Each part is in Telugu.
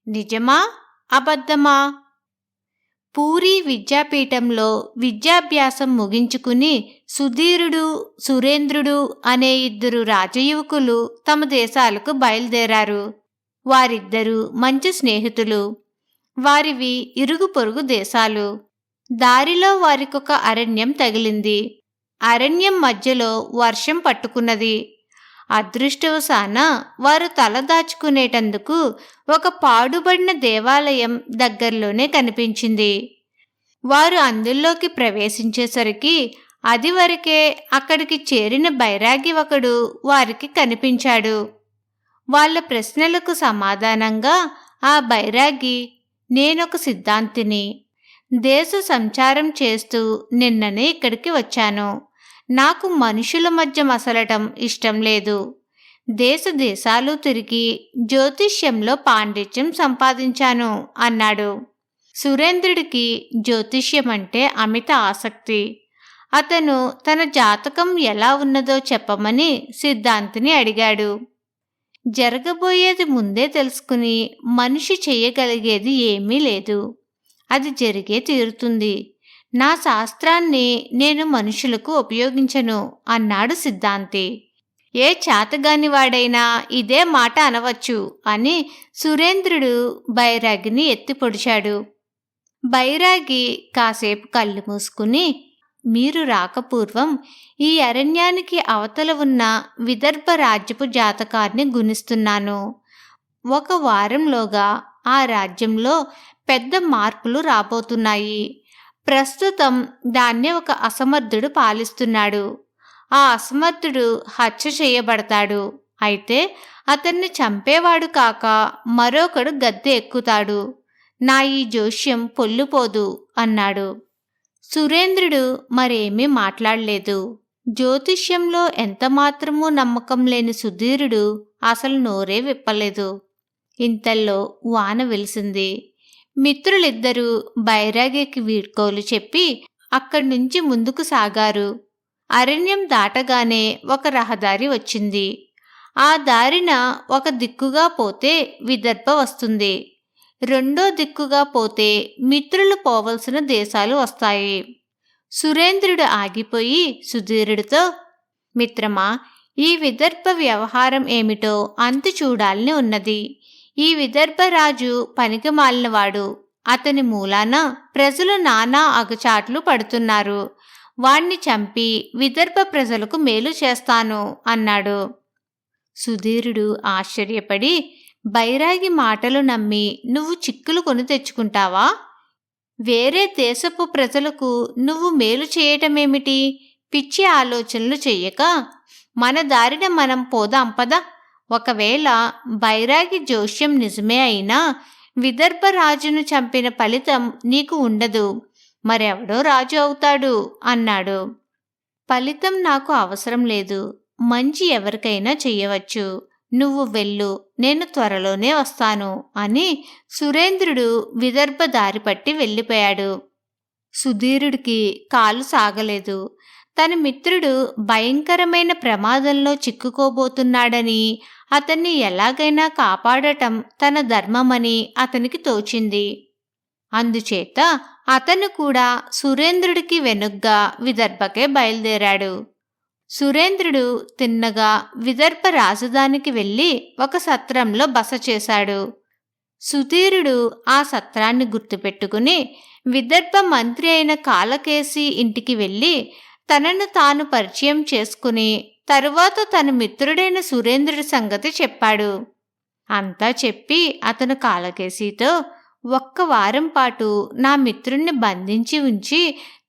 నిజమా? అబద్ధమా? పూరీ విద్యాపీఠంలో విద్యాభ్యాసం ముగించుకుని సుధీరుడు, సురేంద్రుడు అనే ఇద్దరు రాజయువకులు తమ దేశాలకు బయలుదేరారు. వారిద్దరూ మంచి స్నేహితులు. వారివి ఇరుగు పొరుగు దేశాలు. దారిలో వారికొక అరణ్యం తగిలింది. అరణ్యం మధ్యలో వర్షం పట్టుకున్నది. అదృష్టవశాన వారు తలదాచుకునేటందుకు ఒక పాడుబడిన దేవాలయం దగ్గరలోనే కనిపించింది. వారు అందులోకి ప్రవేశించేసరికి అది వరకే అక్కడికి చేరిన బైరాగి ఒకడు వారికి కనిపించాడు. వాళ్ళ ప్రశ్నలకు సమాధానంగా ఆ బైరాగి, నేనొక సిద్ధాంతిని. దేశ సంచారం చేస్తూ నిన్ననే ఇక్కడికి వచ్చాను. నాకు మనుషుల మధ్య మసలటం ఇష్టం లేదు. దేశాలు తిరిగి జ్యోతిష్యంలో పాండిత్యం సంపాదించాను అన్నాడు. సురేంద్రుడికి జ్యోతిష్యం అంటే అమిత ఆసక్తి. అతను తన జాతకం ఎలా ఉన్నదో చెప్పమని సిద్ధాంతిని అడిగాడు. జరగబోయేది ముందే తెలుసుకుని మనిషి చెయ్యగలిగేది ఏమీ లేదు. అది జరిగే తీరుతుంది. నా శాస్త్రాన్ని నేను మనుషులకు ఉపయోగించను అన్నాడు సిద్ధాంతి. ఏ చేతగానివాడైనా ఇదే మాట అనవచ్చు అని సురేంద్రుడు బైరాగిని ఎత్తి పొడిచాడు. బైరాగి కాసేపు కళ్ళు మూసుకుని, మీరు రాకపూర్వం ఈ అరణ్యానికి అవతల ఉన్న విదర్భ రాజ్యపు జాతకాన్ని గుణిస్తున్నాను. 1 వారంలోగా ఆ రాజ్యంలో పెద్ద మార్పులు రాబోతున్నాయి. ప్రస్తుతం దాన్ని ఒక అసమర్థుడు పాలిస్తున్నాడు. ఆ అసమర్థుడు హత్య చేయబడతాడు. అయితే అతన్ని చంపేవాడు కాక మరొకడు గద్దె ఎక్కుతాడు. నా ఈ జోష్యం పొల్లుపోదు అన్నాడు. సురేంద్రుడు మరేమీ మాట్లాడలేదు. జ్యోతిష్యంలో ఎంతమాత్రమూ నమ్మకం లేని సుధీరుడు అసలు నోరే విప్పలేదు. ఇంతల్లో వాన వెలిసింది. మిత్రులిద్దరూ బైరాగికి వీడ్కోలు చెప్పి అక్కడి నుంచి ముందుకు సాగారు. అరణ్యం దాటగానే ఒక రహదారి వచ్చింది. ఆ దారిన ఒక దిక్కుగా పోతే విదర్భ వస్తుంది. రెండో దిక్కుగా పోతే మిత్రులు పోవలసిన దేశాలు వస్తాయి. సురేంద్రుడు ఆగిపోయి సుధీరుడితో, మిత్రమా, ఈ విదర్భ వ్యవహారం ఏమిటో అంతు చూడాలని ఉన్నది. ఈ విదర్భరాజు పనికిమాలినవాడు. అతని మూలాన ప్రజలు నానా అగచాట్లు పడుతున్నారు. వాణ్ణి చంపి విదర్భ ప్రజలకు మేలు చేస్తాను అన్నాడు. సుధీరుడు ఆశ్చర్యపడి, బైరాగి మాటలు నమ్మి నువ్వు చిక్కులు కొని తెచ్చుకుంటావా? వేరే దేశపు ప్రజలకు నువ్వు మేలు చేయటమేమిటి? పిచ్చి ఆలోచనలు చెయ్యక మన దారిన మనం పోదాం పద. ఒకవేళ బైరాగి జోష్యం నిజమే అయినా విదర్భ రాజును చంపిన ఫలితం నీకు ఉండదు. మరెవడో రాజు అవుతాడు అన్నాడు. ఫలితం నాకు అవసరం లేదు. మంచి ఎవరికైనా చెయ్యవచ్చు. నువ్వు వెళ్ళు, నేను త్వరలోనే వస్తాను అని సురేంద్రుడు విదర్భ దారి పట్టి వెళ్ళిపోయాడు. సుధీరుడికి కాలు సాగలేదు. తన మిత్రుడు భయంకరమైన ప్రమాదంలో చిక్కుకోబోతున్నాడని, అతన్ని ఎలాగైనా కాపాడటం తన ధర్మమని అతనికి తోచింది. అందుచేత అతను కూడా సురేంద్రుడికి వెనుగ్గా విదర్భకే బయలుదేరాడు. సురేంద్రుడు తిన్నగా విదర్భ రాజధానికి వెళ్ళి ఒక సత్రంలో బస చేశాడు. సుధీరుడు ఆ సత్రాన్ని గుర్తుపెట్టుకుని విదర్భ మంత్రి అయిన కాలకేసి ఇంటికి వెళ్ళి తనను తాను పరిచయం చేసుకుని తరువాత తన మిత్రుడైన సురేంద్రుడి సంగతి చెప్పాడు. అంతా చెప్పి అతను కాలకేసితో, 1 వారం పాటు నా మిత్రుణ్ణి బంధించి ఉంచి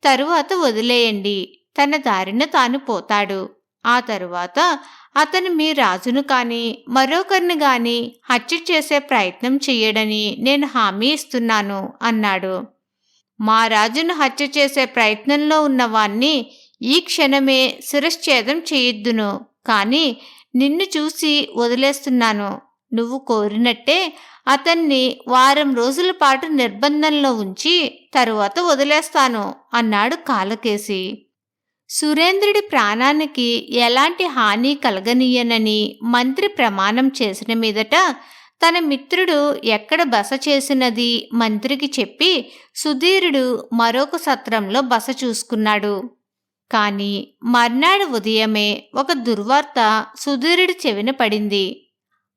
తరువాత వదిలేయండి. తన దారిన తాను పోతాడు. ఆ తరువాత అతను మీ రాజును కాని మరొకరిని గాని హత్య చేసే ప్రయత్నం చెయ్యడని నేను హామీ ఇస్తున్నాను అన్నాడు. మా రాజును హత్య చేసే ప్రయత్నంలో ఉన్నవాణ్ణి ఈ క్షణమే శిరశ్ఛేదం చేయొద్దును. కాని నిన్ను చూసి వదిలేస్తున్నాను. నువ్వు కోరినట్టే అతన్ని 1 వారం రోజుల పాటు నిర్బంధంలో ఉంచి తరువాత వదిలేస్తాను అన్నాడు కాలకేసి. సురేంద్రుడి ప్రాణానికి ఎలాంటి హాని కలగనీయనని మంత్రి ప్రమాణం చేసిన మీదట తన మిత్రుడు ఎక్కడ బస చేసినది మంత్రికి చెప్పి సుధీరుడు మరొక సత్రంలో బస చూసుకున్నాడు. కాని మర్నాడు ఉదయమే ఒక దుర్వార్త సుధీరుడి చెవిన పడింది.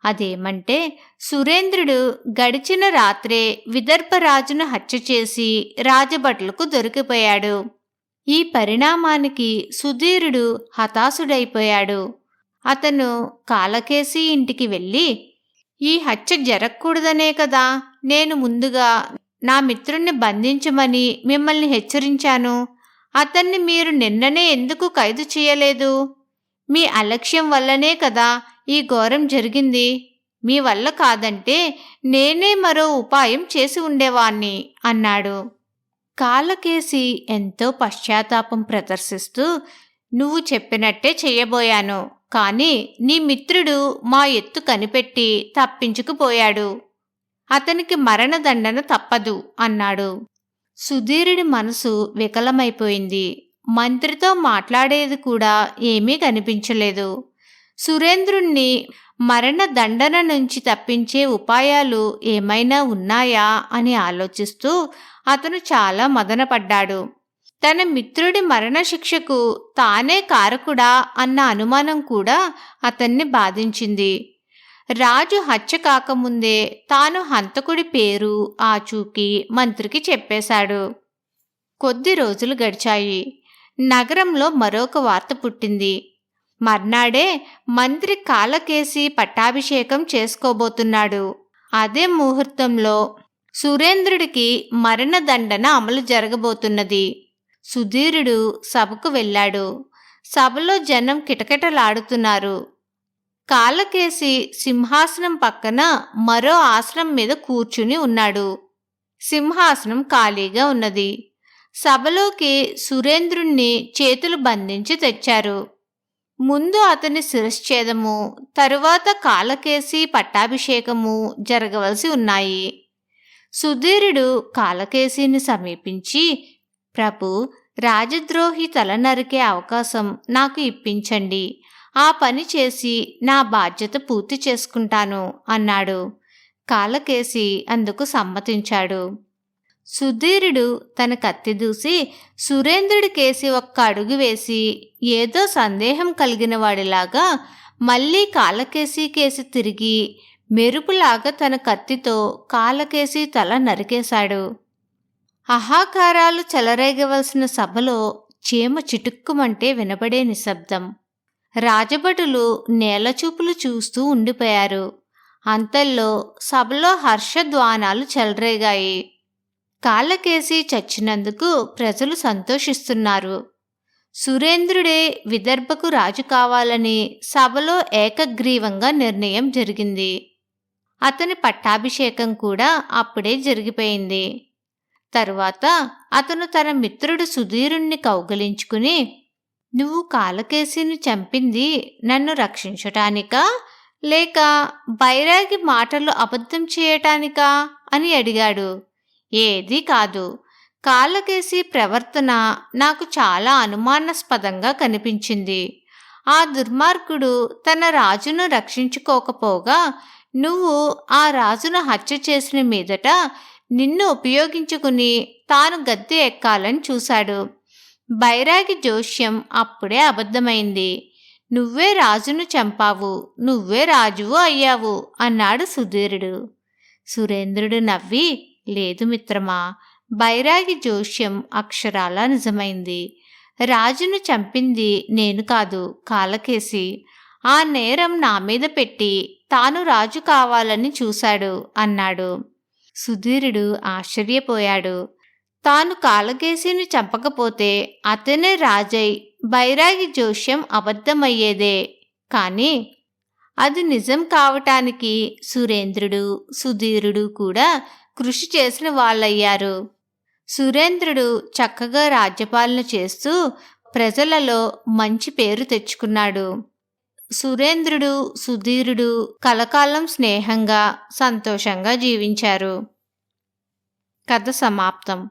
అదేమంటే సురేంద్రుడు గడిచిన రాత్రే విదర్భరాజును హత్య చేసి రాజభటులకు దొరికిపోయాడు. ఈ పరిణామానికి సుధీరుడు హతాశుడైపోయాడు. అతను కాలకేసి ఇంటికి వెళ్ళి, ఈ హత్య జరగకూడదనే కదా నేను ముందుగా నా మిత్రుణ్ణి బంధించమని మిమ్మల్ని హెచ్చరించాను. అతన్ని మీరు నిన్ననే ఎందుకు ఖైదు చేయలేదు? మీ అలక్ష్యం వల్లనే కదా ఈ ఘోరం జరిగింది. మీ వల్ల కాదంటే నేనే మరో ఉపాయం చేసి ఉండేవాణ్ణి అన్నాడు. కాలకేసి ఎంతో పశ్చాత్తాపం ప్రదర్శిస్తూ, నువ్వు చెప్పినట్టే చెయ్యబోయాను. కాని నీ మిత్రుడు మా ఎత్తు కనిపెట్టి తప్పించుకుపోయాడు. అతనికి మరణదండన తప్పదు అన్నాడు. సుధీరుడి మనసు వికలమైపోయింది. మంత్రితో మాట్లాడేది కూడా ఏమీ కనిపించలేదు. సురేంద్రుణ్ణి మరణదండన నుంచి తప్పించే ఉపాయాలు ఏమైనా ఉన్నాయా అని ఆలోచిస్తూ అతను చాలా మదనపడ్డాడు. తన మిత్రుడి మరణశిక్షకు తానే కారకుడా అన్న అనుమానం కూడా అతన్ని బాధించింది. రాజు హత్య కాకముందే తాను హంతకుడి పేరు ఆచూకీ మంత్రికి చెప్పేశాడు. కొద్ది రోజులు గడిచాయి. నగరంలో మరొక వార్త పుట్టింది. మర్నాడే మంత్రి కాలకేసి పట్టాభిషేకం చేసుకోబోతున్నాడు. అదే ముహూర్తంలో సురేంద్రుడికి మరణదండన అమలు జరగబోతున్నది. సుధీరుడు సభకు వెళ్ళాడు. సభలో జనం కిటకిటలాడుతున్నారు. కాలకేసి సింహాసనం పక్కన మరో ఆసనం మీద కూర్చుని ఉన్నాడు. సింహాసనం ఖాళీగా ఉన్నది. సభలోకి సురేంద్రుణ్ణి చేతులు బంధించి తెచ్చారు. ముందు అతని శిరశ్ఛేదము, తరువాత కాలకేసి పట్టాభిషేకము జరగవలసి ఉన్నాయి. సుధీరుడు కాలకేసిని సమీపించి, ప్రభు, రాజద్రోహి తల నరికే అవకాశం నాకు ఇప్పించండి. ఆ పని చేసి నా బాధ్యత పూర్తి చేసుకుంటాను అన్నాడు. కాలకేసి అందుకు సమ్మతించాడు. సుధీరుడు తన కత్తి దూసి సురేంద్రుడి కేసి ఒక్క అడుగు వేసి ఏదో సందేహం కలిగిన వాడిలాగా మళ్ళీ కాలకేసి కేసి తిరిగి మెరుపులాగా తన కత్తితో కాలకేసి తల నరికేశాడు. అహాకారాలు చెలరేగవలసిన సభలో చీమ చిటుక్కుమంటే వినబడే నిశ్శబ్దం. రాజభటులు నేలచూపులు చూస్తూ ఉండిపోయారు. అంతల్లో సభలో హర్షధ్వానాలు చెలరేగాయి. కాలకేసి చచ్చినందుకు ప్రజలు సంతోషిస్తున్నారు. సురేంద్రుడే విదర్భకు రాజు కావాలని సభలో ఏకగ్రీవంగా నిర్ణయం జరిగింది. అతని పట్టాభిషేకం కూడా అప్పుడే జరిగిపోయింది. తరువాత అతను తన మిత్రుడు సుధీరుణ్ణి కౌగిలించుకుని, నువ్వు కాలకేసిని చంపింది నన్ను రక్షించటానికా లేక బైరాగి మాటలు అబద్ధం చేయటానికా అని అడిగాడు. ఏదీ కాదు. కాలకేసి ప్రవర్తన నాకు చాలా అనుమానాస్పదంగా కనిపించింది. ఆ దుర్మార్గుడు తన రాజును రక్షించుకోకపోగా నువ్వు ఆ రాజును హత్య చేసిన మీదట నిన్ను ఉపయోగించుకుని తాను గద్దె ఎక్కాలని చూశాడు. బైరాగి జోష్యం అప్పుడే అబద్ధమైంది. నువ్వే రాజును చంపావు, నువ్వే రాజువు అయ్యావు అన్నాడు సుధీరుడు. సురేంద్రుడు నవ్వి, లేదు మిత్రమా, బైరాగి జోష్యం అక్షరాలా నిజమైంది. రాజును చంపింది నేను కాదు, కాలకేసి. ఆ నేరం నా మీద పెట్టి తాను రాజు కావాలని చూశాడు అన్నాడు. సుధీరుడు ఆశ్చర్యపోయాడు. తాను కాలకేసిని చంపకపోతే అతనే రాజై బైరాగి జోష్యం అబద్ధమయ్యేదే. కాని అది నిజం కావటానికి సురేంద్రుడు, సుధీరుడు కూడా కృషి చేసిన వాళ్ళయ్యారు. సురేంద్రుడు చక్కగా రాజ్యపాలన చేస్తూ ప్రజలలో మంచి పేరు తెచ్చుకున్నాడు. సురేంద్రుడు, సుధీరుడు కలకాలం స్నేహంగా, సంతోషంగా జీవించారు. కథ సమాప్తం.